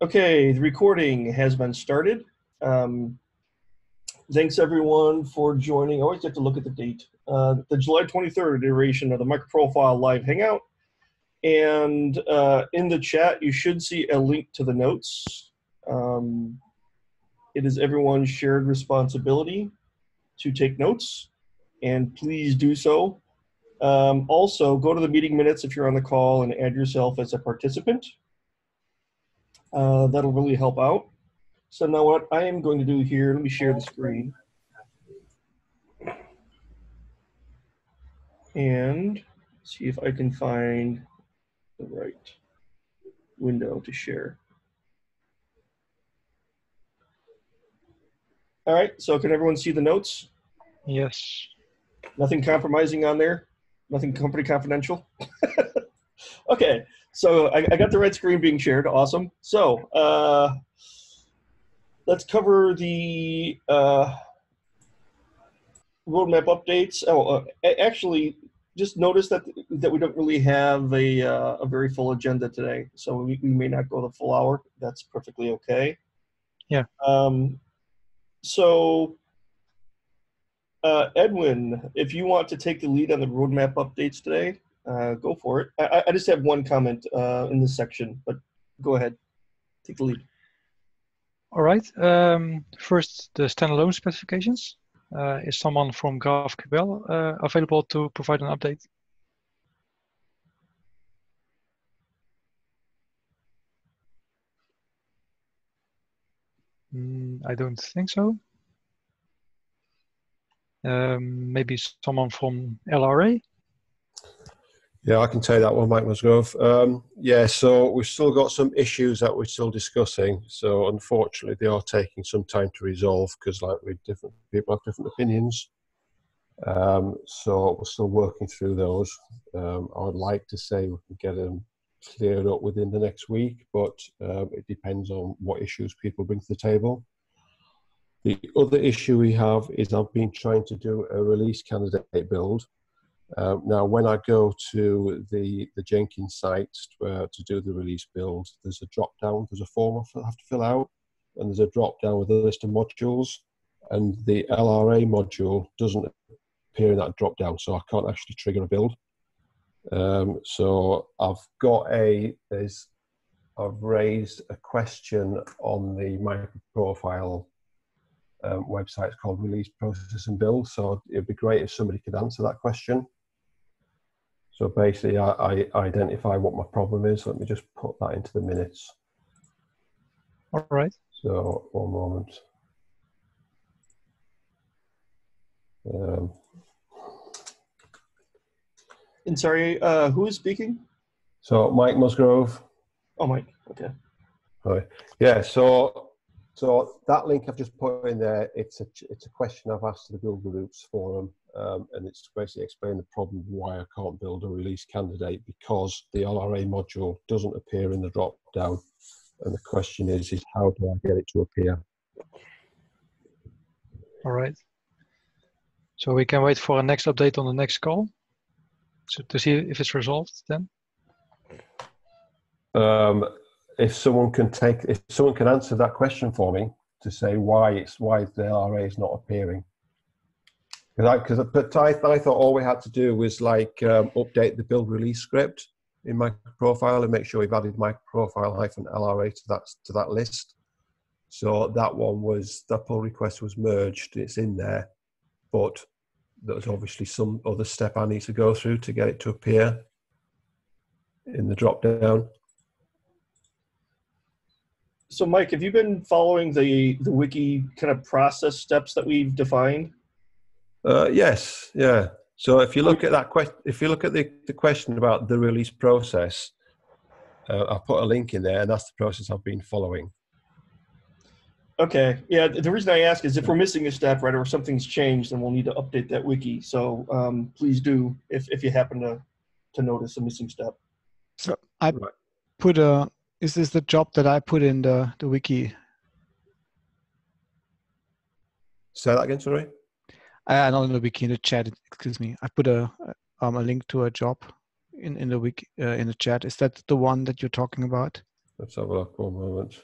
Okay, the recording has been started. Um, Thanks everyone for joining. I always have to look at the date. The July 23rd iteration of the MicroProfile Live Hangout. And in the chat, you should see a link to the notes. It is everyone's shared responsibility to take notes, and please do so. Also, go to the meeting minutes if you're on the call and add yourself as a participant. That'll really help out. So now what I am going to do here, let me share the screen. And see if I can find the right window to share. All right, so can everyone see the notes? Yes. Nothing compromising on there? Nothing company confidential? Okay, so I got the right screen being shared, awesome. So let's cover the roadmap updates. Actually, just notice that we don't really have a very full agenda today, so we may not go the full hour. That's perfectly okay. Yeah. So, Edwin, if you want to take the lead on the roadmap updates today, go for it. I just have one comment in this section, but go ahead, take the lead. All right. First, the standalone specifications. Is someone from GraphQL available to provide an update? I don't think so. Maybe someone from LRA? Yeah, I can take that one, Mike Musgrove. Yeah, so we've still got some issues that we're still discussing. So unfortunately, they are taking some time to resolve because, like, different people have different opinions. So we're still working through those. I would like to say we can get them cleared up within the next week, but it depends on what issues people bring to the table. The other issue we have is I've been trying to do a release candidate build. Now, when I go to the Jenkins site to do the release build, there's a drop down, there's a form I have to fill out, and there's a drop down with a list of modules, and the LRA module doesn't appear in that drop down, so I can't actually trigger a build. So I've raised a question on the MicroProfile website. It's called Release Process and Build, so it'd be great if somebody could answer that question. So basically, I identify what my problem is. Let me just put that into the minutes. All right. So, one moment. And sorry, who is speaking? So, Mike Musgrove. Oh, Mike, okay. Right. Yeah, so that link I've just put in there, it's a question I've asked to the Build Groups forum, and it's basically explain the problem why I can't build a release candidate because the LRA module doesn't appear in the drop down, and the question is how do I get it to appear? All right. So we can wait for a next update on the next call, so to see if it's resolved then. If someone can answer that question for me to say why the LRA is not appearing. But I thought all we had to do was like update the build release script in MicroProfile and make sure we've added MicroProfile-LRA to that list. So that pull request was merged. It's in there, but there's obviously some other step I need to go through to get it to appear in the drop down. So Mike, have you been following the wiki kind of process steps that we've defined? Yes, yeah. So if you look at that question, if you look at the question about the release process, I'll put a link in there, and that's the process I've been following. Okay, yeah. The reason I ask is if we're missing a step, right, or if something's changed, then we'll need to update that wiki. So please do if you happen to notice a missing step. So I put is this the job that I put in the wiki? Say that again, sorry. Not in the wiki, in the chat. Excuse me. I put a link to a job in the wiki in the chat. Is that the one that you're talking about? Let's have a look. 1 moment.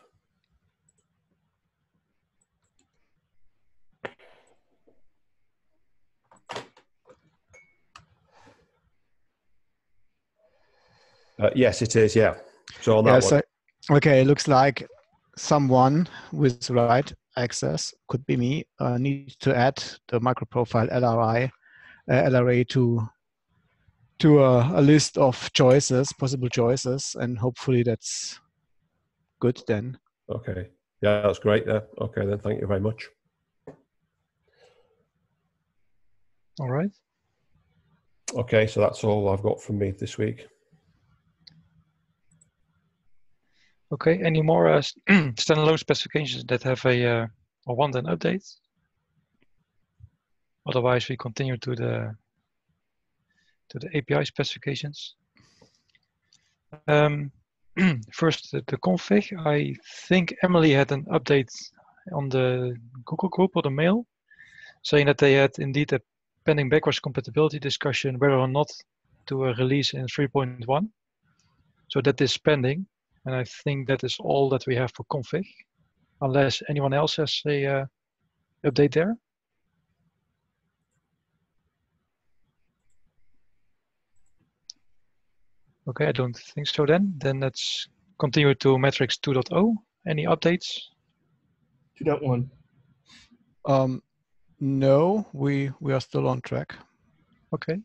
Yes, it is. Yeah. So on that Yeah, one. so, okay, it looks like someone with the right access, could be me, needs to add the microprofile LRA to a list of choices, possible choices, and hopefully that's good then. Okay. Yeah, that's great. Yeah. Okay, then. Thank you very much. All right. Okay, so that's all I've got from me this week. Okay. Any more standalone specifications that have a want an update? Otherwise, we continue to the API specifications. First, the config. I think Emily had an update on the Google group or the mail, saying that they had indeed a pending backwards compatibility discussion whether or not to release in 3.1. So that is pending, and I think that is all that we have for config, unless anyone else has a update there. Okay, I don't think so then. Then let's continue to Metrics 2.0. Any updates? 2.1. No, we are still on track. Okay.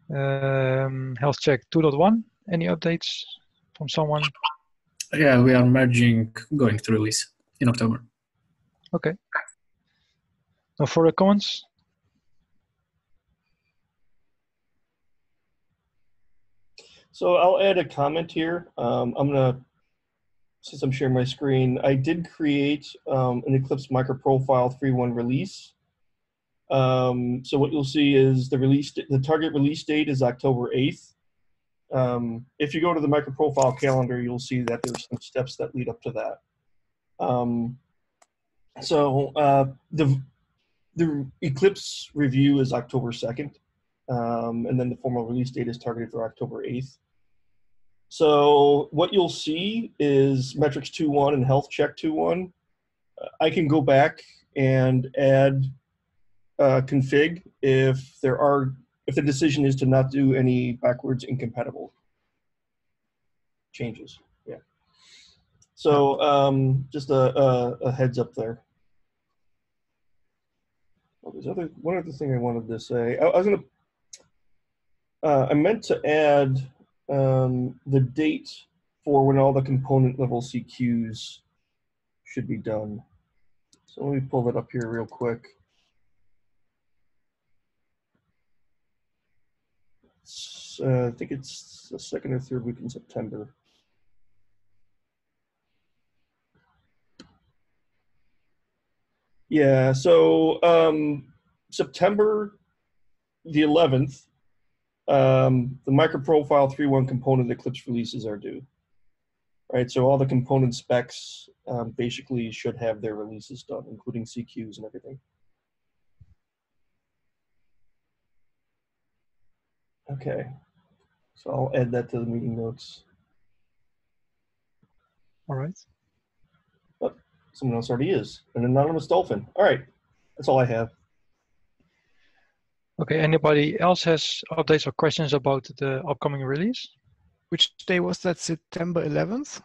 Health check 2.1. Any updates from someone? Yeah, we are merging, going to release in October. Okay. No further comments? So I'll add a comment here. I'm gonna, since I'm sharing my screen, I did create an Eclipse microprofile 3.1 release. So what you'll see is the target release date is October 8th. If you go to the microprofile calendar, you'll see that there's some steps that lead up to that. The Eclipse review is October 2nd, and then the formal release date is targeted for October 8th. So what you'll see is Metrics 2.1 and Health Check 2.1. I can go back and add config if the decision is to not do any backwards incompatible changes. Yeah. So just a heads up there. Oh, there's one other thing I wanted to say. I meant to add the date for when all the component level CQs should be done. So let me pull that up here real quick. I think it's the second or third week in September. Yeah, so September the 11th, the microprofile 3.1 component Eclipse releases are due. Right, so all the component specs basically should have their releases done, including CQs and everything. Okay, so I'll add that to the meeting notes. All right. Oh, someone else already is, an anonymous dolphin. All right, that's all I have. Okay, anybody else has updates or questions about the upcoming release? Which day was that? September 11th?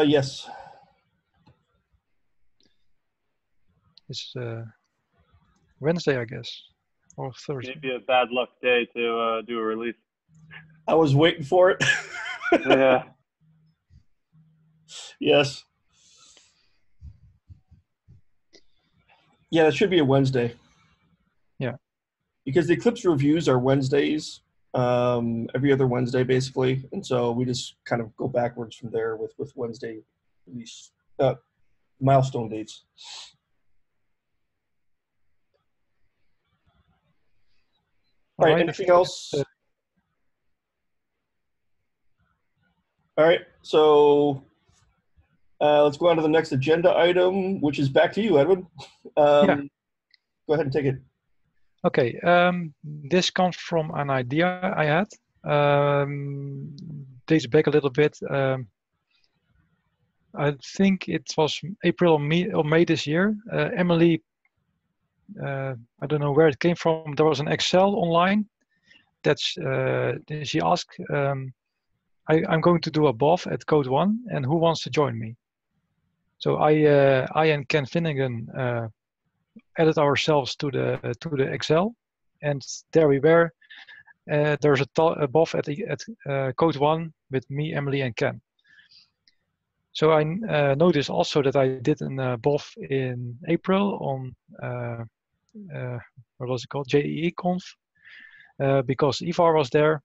Yes. It's Wednesday, I guess, or Thursday. Maybe a bad luck day to do a release. I was waiting for it. Yeah. Yes. Yeah, it should be a Wednesday. Yeah. Because the Eclipse reviews are Wednesdays, every other Wednesday basically, and so we just kind of go backwards from there with Wednesday release milestone dates. All right. Anything else? All right. So let's go on to the next agenda item, which is back to you, Edwin. Yeah. Go ahead and take it. Okay. This comes from an idea I had. Dates back a little bit. I think it was April or May this year. Emily, I don't know where it came from. There was an Excel online that's she asked, I'm going to do a BOF at Code One, and who wants to join me? So I and Ken Finnegan added ourselves to the Excel, and there we were. There's a BOF at Code One with me, Emily, and Ken. So I noticed also that I did a BOF in April on what was it called, JEE Conf, because Ivar was there,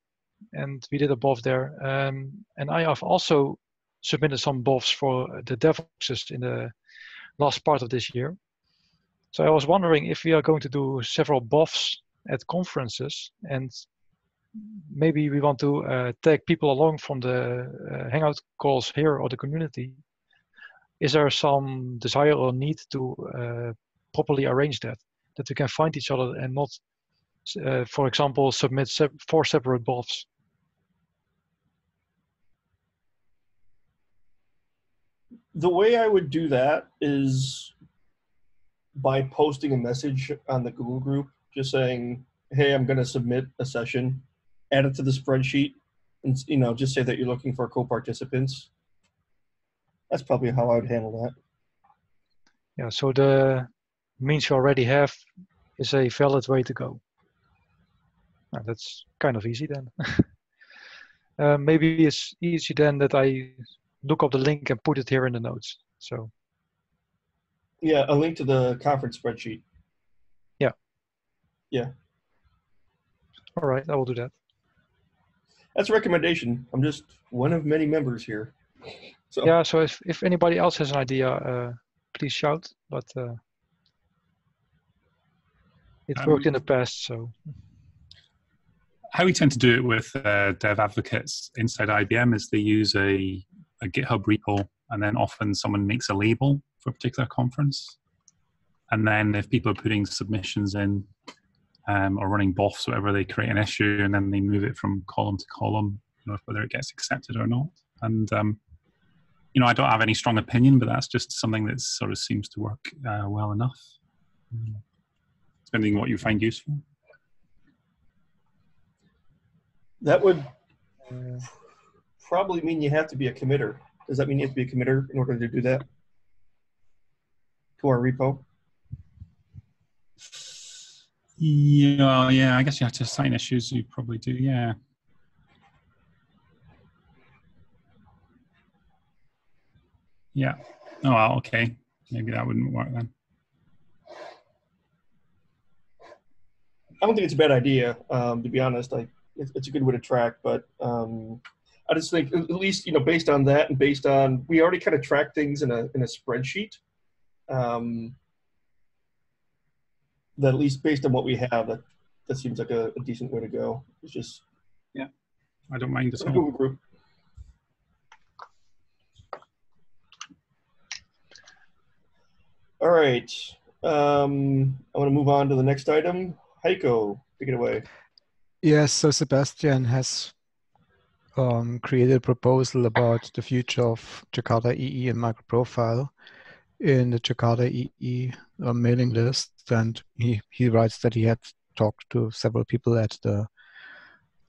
and we did a BOF there. And I have also submitted some BOFs for the DevOps in the last part of this year. So I was wondering if we are going to do several BOFs at conferences, and maybe we want to take people along from the Hangout calls here or the community. Is there some desire or need to properly arrange that we can find each other and not, for example, submit 4 separate BOFs? The way I would do that is by posting a message on the Google group, just saying, hey, I'm going to submit a session, add it to the spreadsheet, and just say that you're looking for co-participants. That's probably how I would handle that. Yeah, so the means you already have is a valid way to go. That's kind of easy then. Maybe it's easy then that I look up the link and put it here in the notes. So yeah, a link to the conference spreadsheet. Yeah. All right, I will do that. That's a recommendation. I'm just one of many members here. So yeah, so if anybody else has an idea, please shout. But it worked in the past, so. How we tend to do it with dev advocates inside IBM is they use a GitHub repo, and then often someone makes a label for a particular conference. And then if people are putting submissions in or running BOFs, whatever, they create an issue and then they move it from column to column, whether it gets accepted or not. And, I don't have any strong opinion, but that's just something that sort of seems to work well enough, depending on what you find useful. That would probably mean you have to be a committer. Does that mean you have to be a committer in order to do that? To our repo? Yeah, I guess you have to assign issues. You probably do, yeah. Yeah. Oh, well, okay. Maybe that wouldn't work then. I don't think it's a bad idea, to be honest. It's a good way to track, but I just think at least based on that and based on we already kind of track things in a spreadsheet. That at least based on what we have, that seems like a decent way to go. It's just I don't mind at all. Google group. All right, I'm going to move on to the next item. Heiko, take it away. Yes, so Sebastian has created a proposal about the future of Jakarta EE and microprofile in the Jakarta EE mailing list, and he writes that he had talked to several people at the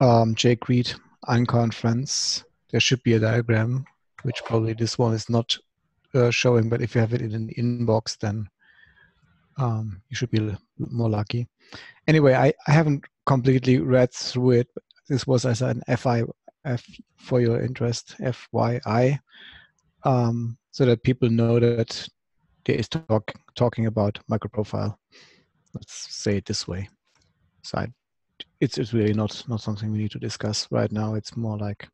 JCREAT unconference. There should be a diagram, which probably this one is not showing, but if you have it in an inbox, then you should be more lucky. Anyway, I haven't completely read through it. But this was as an F for your interest, FYI, so that people know that there is talking about microprofile. Let's say it this way. So it's really not something we need to discuss right now. It's more like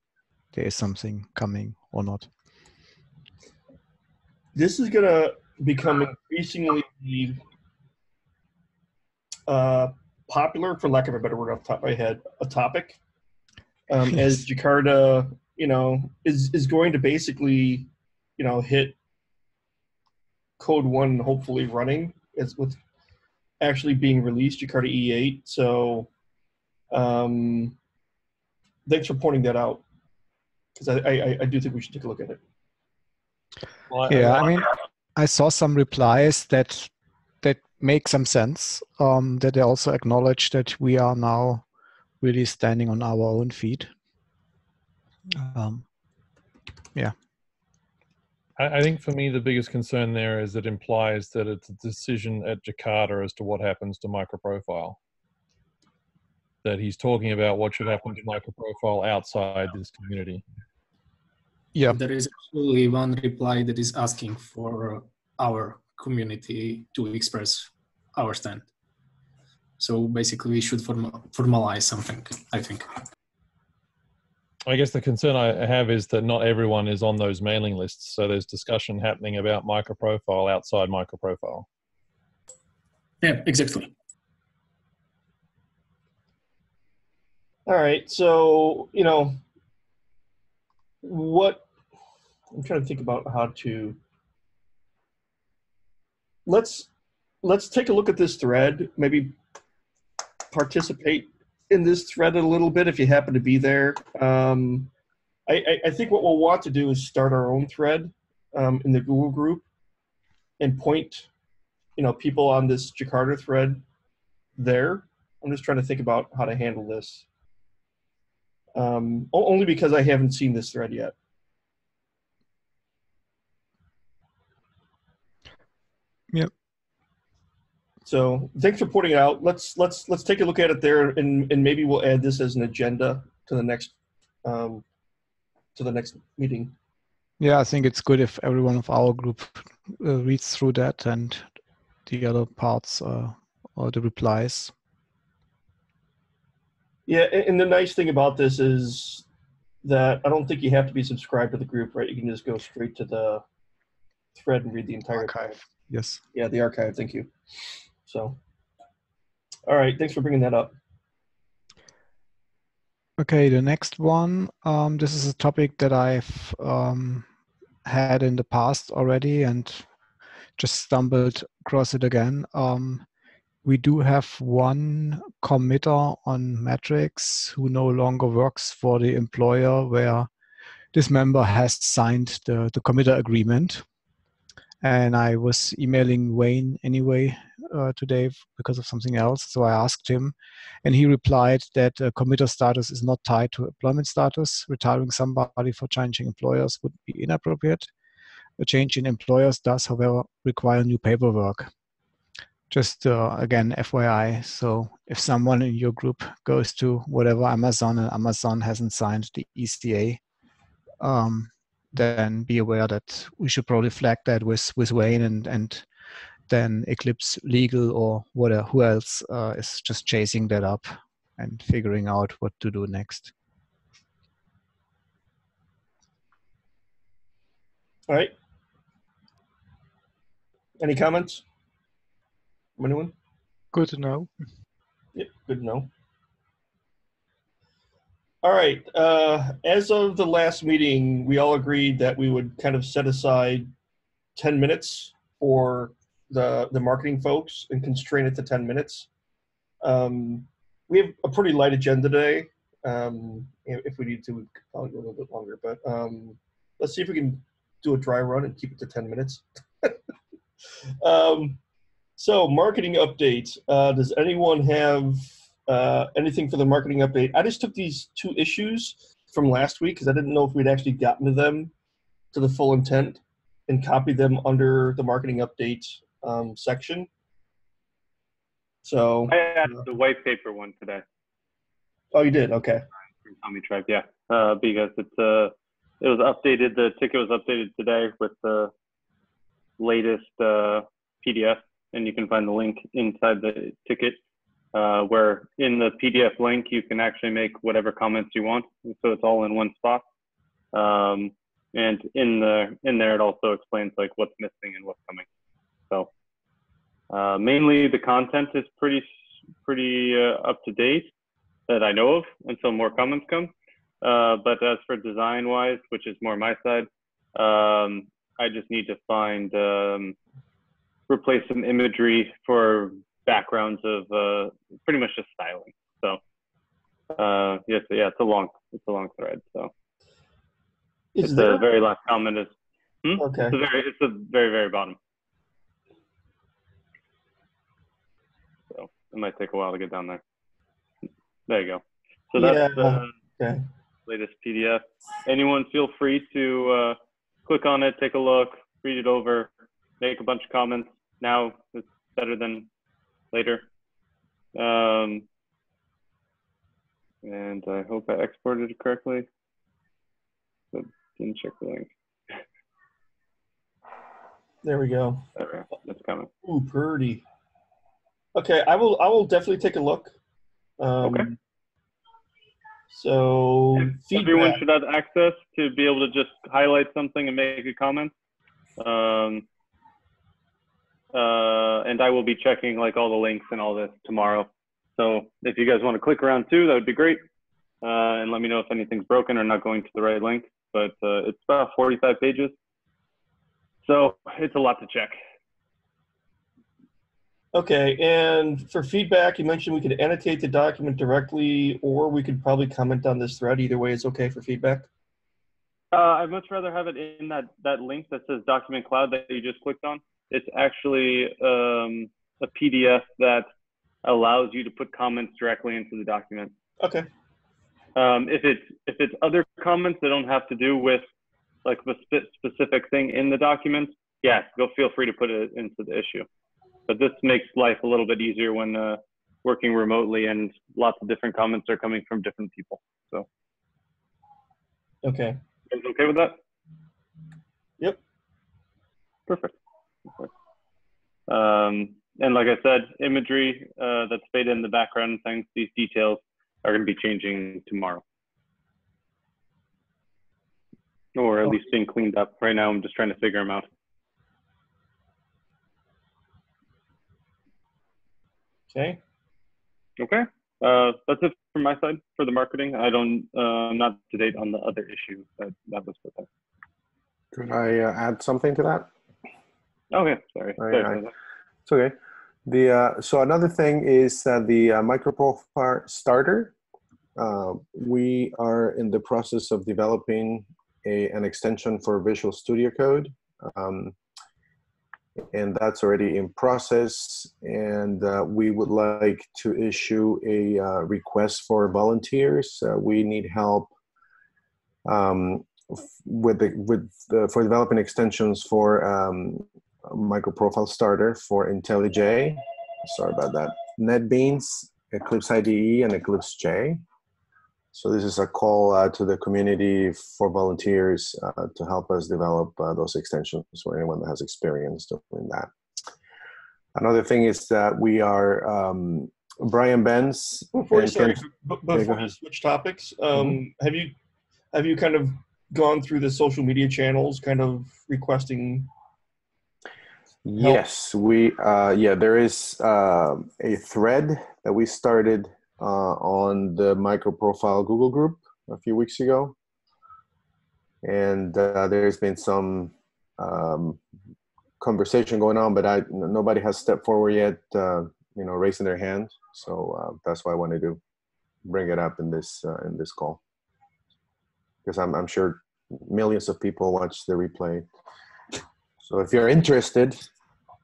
there is something coming or not. This is going to become increasingly popular, for lack of a better word off the top of my head, a topic. As Jakarta, is going to basically, hit Code 1 hopefully running as with actually being released, Jakarta E8. So thanks for pointing that out, because I do think we should take a look at it. Well, yeah, I mean, I saw some replies that make some sense, that they also acknowledge that we are now really standing on our own feet. Yeah. I think for me, the biggest concern there is it implies that it's a decision at Jakarta as to what happens to MicroProfile. That he's talking about what should happen to MicroProfile outside this community. Yeah. There is actually one reply that is asking for our community to express our stand. So basically, we should formalize something, I think. I guess the concern I have is that not everyone is on those mailing lists. So there's discussion happening about MicroProfile outside MicroProfile. Yeah, exactly. All right, so, you know, what I'm trying to think about how to let's take a look at this thread, maybe participate in this thread a little bit if you happen to be there. I think what we'll want to do is start our own thread in the Google group and point, you know, people on this Jakarta thread there. I'm just trying to think about how to handle this. Only because I haven't seen this thread yet. Yep. So thanks for pointing it out. Let's take a look at it there, and maybe we'll add this as an agenda to the next meeting. Yeah, I think it's good if everyone of our group reads through that and the other parts or the replies. Yeah, and the nice thing about this is that I don't think you have to be subscribed to the group, right? You can just go straight to the thread and read the entire Archive. Yes. Yeah, the archive. Thank you. So, all right. Thanks for bringing that up. Okay, the next one. This is a topic that I've had in the past already and just stumbled across it again. We do have one committer on Matrix who no longer works for the employer where this member has signed the committer agreement. And I was emailing Wayne anyway today because of something else. So I asked him, and he replied that committer status is not tied to employment status. Retiring somebody for changing employers would be inappropriate. A change in employers does, however, require new paperwork. Just again, FYI. So if someone in your group goes to whatever Amazon and Amazon hasn't signed the ECA, then be aware that we should probably flag that with Wayne and then Eclipse Legal or whatever, who else is just chasing that up and figuring out what to do next. All right. Any comments from anyone? Good to know. Yep, good to know. All right. As of the last meeting, we all agreed that we would kind of set aside 10 minutes for the marketing folks and constrain it to 10 minutes. We have a pretty light agenda today. If we need to, we could probably go a little bit longer. But let's see if we can do a dry run and keep it to 10 minutes. So marketing updates. Does anyone have anything for the marketing update? I just took these two issues from last week because I didn't know if we'd actually gotten to them to the full intent and copied them under the marketing update section. So I added the white paper one today. Oh, you did? Okay. From Tommy Tribe, yeah. Because it was updated. The ticket was updated today with the latest PDF, and you can find the link inside the ticket. Where in the PDF link you can actually make whatever comments you want, so it's all in one spot. And in there it also explains like what's missing and what's coming. So mainly the content is pretty up to date that I know of until more comments come. But as for design wise, which is more my side, I just need to find replace some imagery for backgrounds of pretty much just styling. So yes, yeah, it's a long thread. So it's the very last comment is okay. It's the very, very bottom. So it might take a while to get down there. There you go. So that's Yeah. the Okay. latest PDF. Anyone feel free to click on it, take a look, read it over, make a bunch of comments. Now it's better than later. And I hope I exported it correctly. But didn't check the link. There we go. Okay, that's coming. Ooh, pretty. Okay, I will definitely take a look. Okay. So Everyone feedback. should have access to be able to just highlight something and make a comment. And I will be checking like all the links and all this tomorrow. So if you guys want to click around too, that would be great. And let me know if anything's broken or not going to the right link. But it's about 45 pages. So it's a lot to check. Okay, and for feedback, you mentioned we could annotate the document directly, or we could probably comment on this thread. Either way is okay for feedback. I'd much rather have it in that link that says Document Cloud that you just clicked on. It's actually a PDF that allows you to put comments directly into the document. Okay. If it's other comments that don't have to do with like a specific thing in the document, yeah, feel free to put it into the issue. But this makes life a little bit easier when working remotely and lots of different comments are coming from different people. So. Okay. You guys okay with that? Yep. Perfect. And like I said, imagery that's faded in the background and things, these details are going to be changing tomorrow. Or at least being cleaned up. Right now, I'm just trying to figure them out. Okay. Okay. That's it from my side for the marketing. I'm not up to date on the other issue that was put there. Could I add something to that? Okay, sorry. It's okay. So another thing is the MicroProfile Starter. We are in the process of developing an extension for Visual Studio Code. And that's already in process. And we would like to issue a request for volunteers. We need help for developing extensions for MicroProfile Starter for IntelliJ. Sorry about that. NetBeans, Eclipse IDE, and Eclipse J. So this is a call to the community for volunteers to help us develop those extensions for anyone that has experience doing that. Another thing is that we are, Brian Benz. Before you switch topics, have you kind of gone through the social media channels, kind of requesting help? Yes, there is a thread that we started on the MicroProfile Google group a few weeks ago. And there's been some conversation going on, but nobody has stepped forward yet, raising their hand. So that's why I wanted to bring it up in this call. Because I'm sure millions of people watch the replay. So if you're interested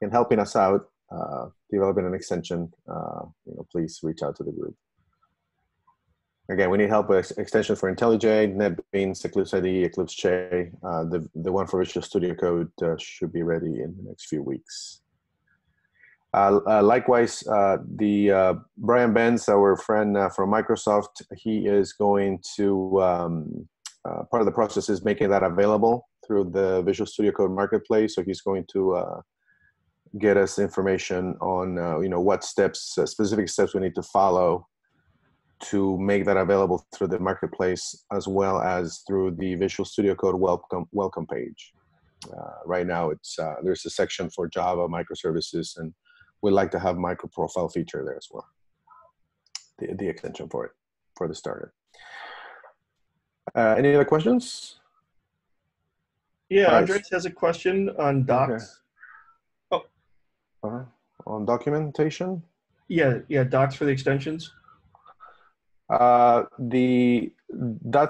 in helping us out, developing an extension, please reach out to the group. Again, we need help with extensions for IntelliJ, NetBeans, Eclipse IDE, Eclipse J. The one for Visual Studio Code should be ready in the next few weeks. Likewise, Brian Benz, our friend from Microsoft, he is going to, part of the process is making that available through the Visual Studio Code Marketplace. So he's going to get us information on, what specific steps we need to follow to make that available through the marketplace, as well as through the Visual Studio Code welcome page. Right now, there's a section for Java microservices, and we'd like to have MicroProfile feature there as well. The extension for it, for the starter. Any other questions? Yeah, Andres has a question on docs. Okay. On documentation? Yeah, docs for the extensions. That's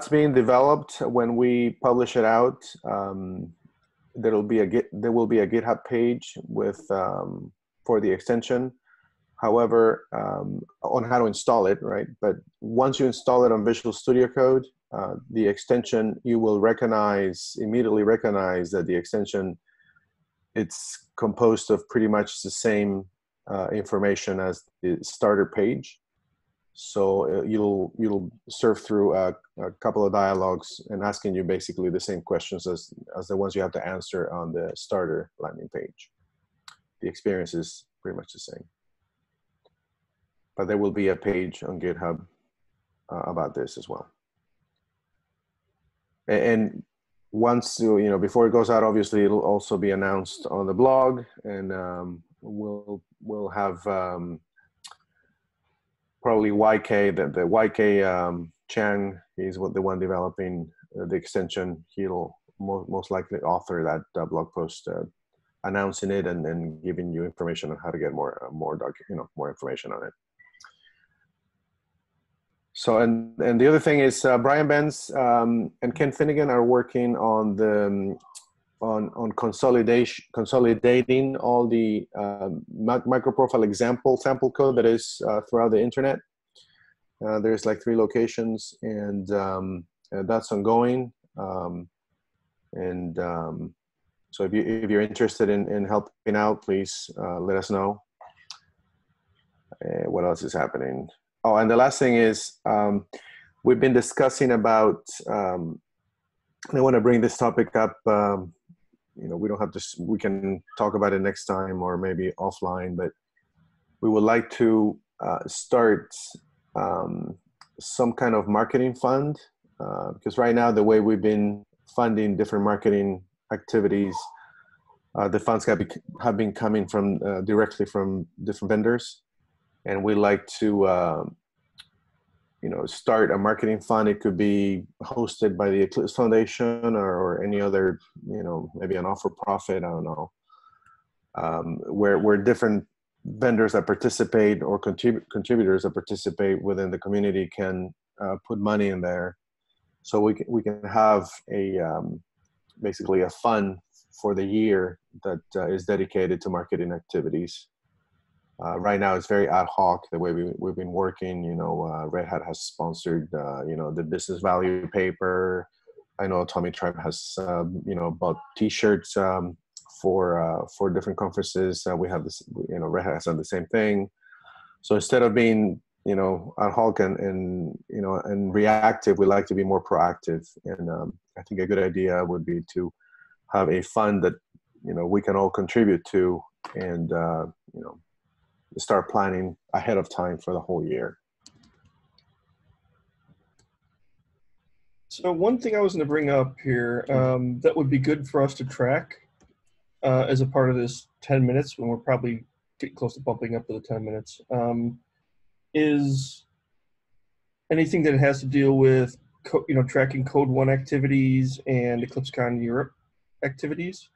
being developed. When we publish it out, there will be a GitHub page with for the extension. However, on how to install it, right? But once you install it on Visual Studio Code, the extension, you will immediately recognize that the extension, it's composed of pretty much the same information as the starter page. So you'll surf through a couple of dialogues and asking you basically the same questions as the ones you have to answer on the starter landing page. The experience is pretty much the same. But there will be a page on GitHub about this as well. And once before it goes out, obviously it'll also be announced on the blog, and we'll have probably YK, the YK Chang, he's the one developing the extension. He'll most likely author that blog post announcing it and giving you information on how to get more information on it. So, and the other thing is Brian Benz and Ken Finnegan are working on the on consolidating all the microprofile sample code that is throughout the internet. There's like 3 locations, and that's ongoing. So if you're interested in helping out, please let us know. What else is happening? Oh, and the last thing is we've been discussing about. I want to bring this topic up. We don't have to. We can talk about it next time or maybe offline. But we would like to start some kind of marketing fund because right now the way we've been funding different marketing activities, the funds have been coming from directly from different vendors, and we like to start a marketing fund. It could be hosted by the Eclipse Foundation or any other, maybe an not-for-profit, I don't know, where different vendors that participate or contributors that participate within the community can put money in there, so we can have basically a fund for the year that is dedicated to marketing activities. Right now, it's very ad hoc the way we've been working. Red Hat has sponsored, the business value paper. I know Tommy Tribe has, bought T-shirts for different conferences. We have this, Red Hat has done the same thing. So instead of being, ad hoc and reactive, we like to be more proactive. And I think a good idea would be to have a fund that, we can all contribute to, and start planning ahead of time for the whole year. So one thing I was going to bring up here that would be good for us to track as a part of this 10 minutes, when we're probably getting close to bumping up to the 10 minutes, is anything that has to deal with tracking Code One activities and EclipseCon Europe activities.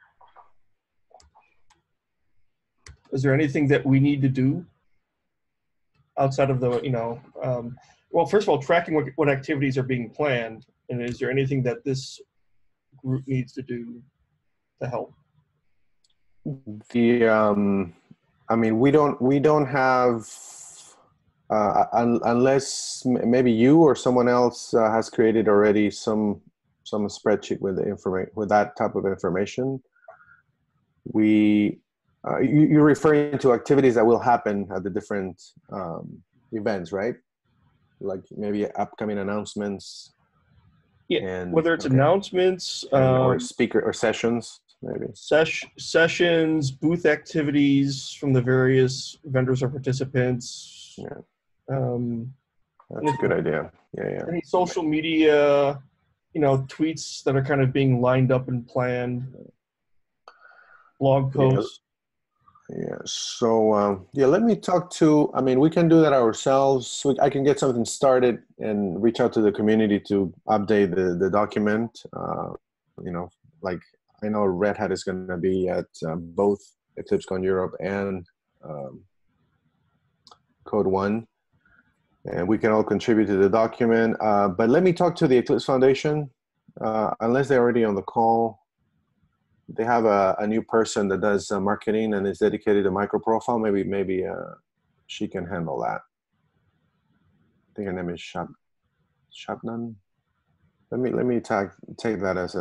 Is there anything that we need to do outside of the, well, first of all, tracking what activities are being planned, and is there anything that this group needs to do to help? We don't have, unless maybe you or someone else has created already some spreadsheet with the with that type of information. You're referring to activities that will happen at the different events, right? Like maybe upcoming announcements. Yeah, and, whether it's announcements or speaker or sessions, maybe. Sessions, booth activities from the various vendors or participants. Yeah, that's a good idea. Yeah. Any social media, tweets that are kind of being lined up and planned. Blog posts. Yeah. So let me talk to. We can do that ourselves. I can get something started and reach out to the community to update the document. Like I know Red Hat is going to be at both EclipseCon Europe and Code One, and we can all contribute to the document. But let me talk to the Eclipse Foundation, unless they're already on the call. They have a new person that does marketing and is dedicated to MicroProfile. Maybe she can handle that. I think her name is Shabnan. Let me take that as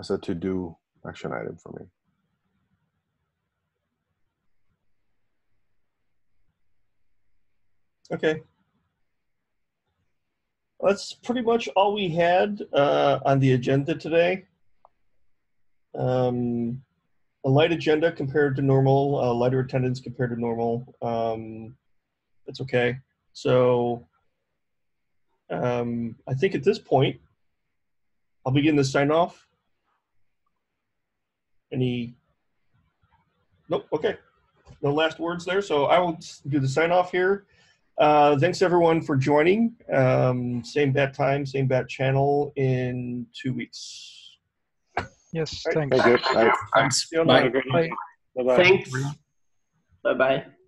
a to-do action item for me. Okay. That's pretty much all we had on the agenda today. A light agenda compared to normal, lighter attendance compared to normal. That's okay. So I think at this point, I'll begin the sign off. Any? Nope. Okay. No last words there. So I will do the sign off here. Thanks everyone for joining. Same bat time, same bat channel in 2 weeks. Yes, All right. thanks. Thank you. Bye. Thanks. See you Bye. online. Bye. Bye-bye. Thanks. Bye-bye.